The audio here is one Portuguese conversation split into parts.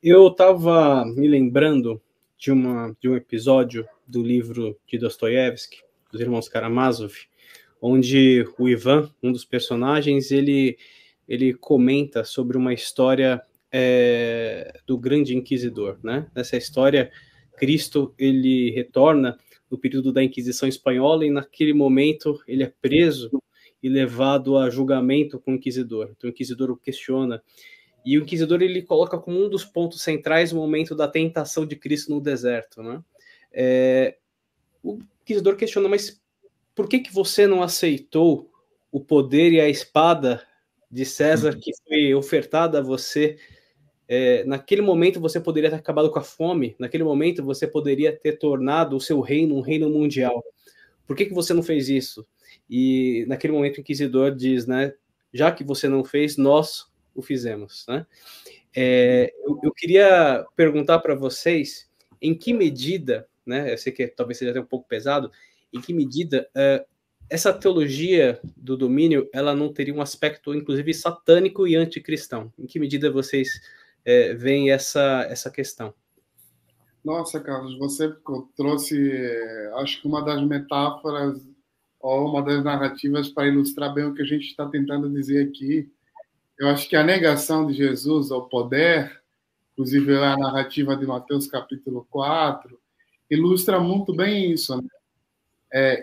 Eu estava me lembrando de um episódio do livro de Dostoiévski, dos Irmãos Karamazov, onde o Ivan, um dos personagens, ele comenta sobre uma história do Grande Inquisidor, né? Nessa história, Cristo ele retorna no período da Inquisição Espanhola e naquele momento ele é preso e levado a julgamento com o Inquisidor. Então o Inquisidor o questiona e o Inquisidor ele coloca como um dos pontos centrais o momento da tentação de Cristo no deserto, né? O Inquisidor questiona, mas por que você não aceitou o poder e a espada de César que foi ofertada a você? Naquele momento você poderia ter acabado com a fome, naquele momento você poderia ter tornado o seu reino um reino mundial. Por que você não fez isso? E naquele momento o Inquisidor diz, né? Já que você não fez, nós o fizemos, né? Eu queria perguntar para vocês em que medida, né? Eu sei que talvez seja até um pouco pesado, em que medida essa teologia do domínio ela não teria um aspecto, inclusive, satânico e anticristão? Em que medida vocês veem essa questão? Nossa, Carlos, você trouxe, acho que uma das metáforas ou uma das narrativas para ilustrar bem o que a gente está tentando dizer aqui. Eu acho que a negação de Jesus ao poder, inclusive a narrativa de Mateus capítulo 4, ilustra muito bem isso, né?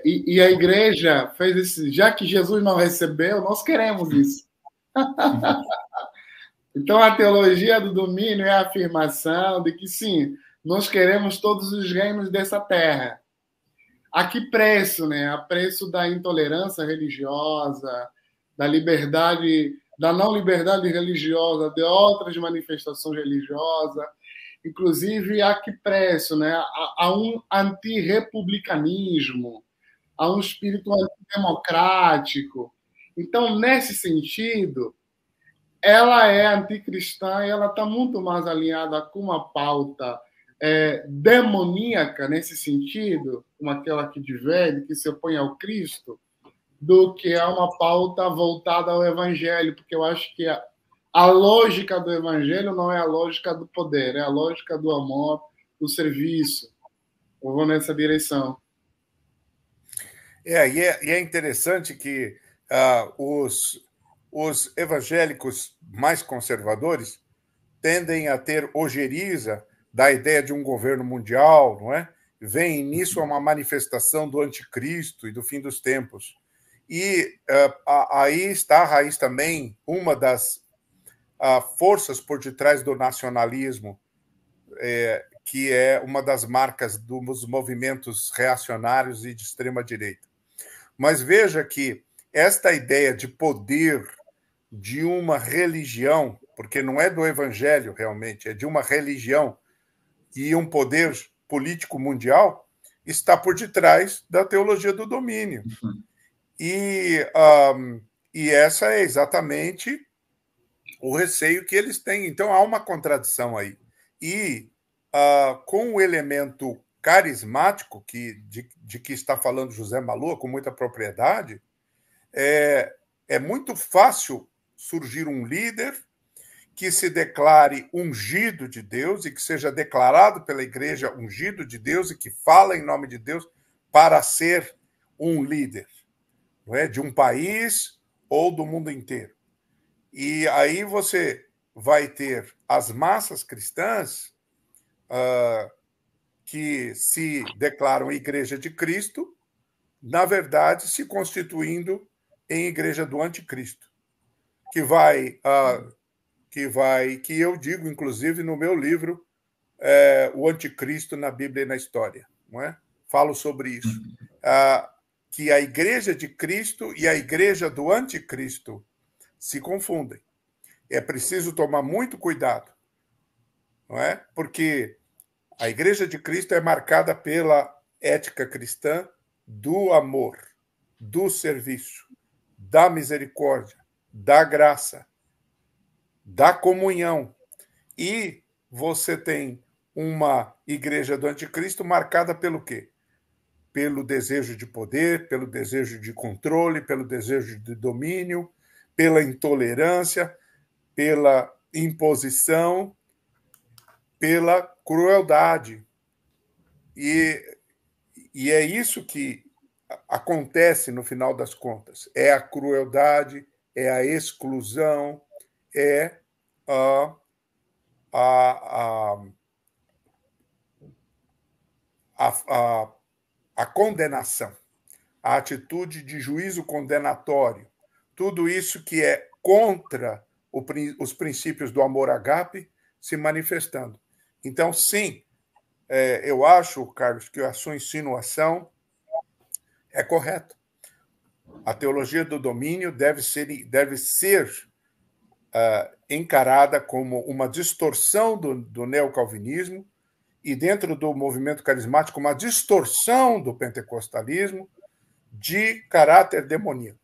E a igreja fez esse, já que Jesus não recebeu, nós queremos isso. Então, a teologia do domínio é a afirmação de que, sim, nós queremos todos os reinos dessa terra. A que preço, né? A preço da intolerância religiosa, da liberdade, da não liberdade religiosa, de outras manifestações religiosas, inclusive a que preço, né? A um antirrepublicanismo, a um espírito antidemocrático. Então, nesse sentido, ela é anticristã e ela está muito mais alinhada com uma pauta demoníaca nesse sentido, como aquela que divide, que se opõe ao Cristo, do que é uma pauta voltada ao Evangelho, porque eu acho que a lógica do Evangelho não é a lógica do poder, é a lógica do amor, do serviço. Eu vou nessa direção. E é interessante que os evangélicos mais conservadores tendem a ter ojeriza da ideia de um governo mundial, não é? Vem nisso uma manifestação do anticristo e do fim dos tempos. E aí está a raiz também, uma das forças por detrás do nacionalismo, que é uma das marcas dos movimentos reacionários e de extrema-direita. Mas veja que esta ideia de poder de uma religião, porque não é do evangelho realmente, é de uma religião e um poder político mundial, está por detrás da teologia do domínio. E essa é exatamente o receio que eles têm. Então, há uma contradição aí. E com o elemento carismático de que está falando José Malua com muita propriedade, é muito fácil surgir um líder que se declare ungido de Deus e que seja declarado pela igreja ungido de Deus e que fala em nome de Deus para ser um líder, não é? De um país ou do mundo inteiro. E aí você vai ter as massas cristãs que se declaram Igreja de Cristo, na verdade, se constituindo em Igreja do Anticristo, que eu digo, inclusive, no meu livro, O Anticristo na Bíblia e na História. Não é? Falo sobre isso. Que a Igreja de Cristo e a Igreja do Anticristo se confundem. É preciso tomar muito cuidado, não é? Porque a Igreja de Cristo é marcada pela ética cristã do amor, do serviço, da misericórdia, da graça, da comunhão. E você tem uma igreja do anticristo marcada pelo quê? Pelo desejo de poder, pelo desejo de controle, pelo desejo de domínio, pela intolerância, pela imposição. pela crueldade. E é isso que acontece no final das contas. É a crueldade, é a exclusão, é a condenação, a atitude de juízo condenatório. Tudo isso que é contra os princípios do amor ágape se manifestando. Então, sim, eu acho, Carlos, que a sua insinuação é correta. A teologia do domínio deve ser encarada como uma distorção do neocalvinismo e, dentro do movimento carismático, uma distorção do pentecostalismo de caráter demoníaco.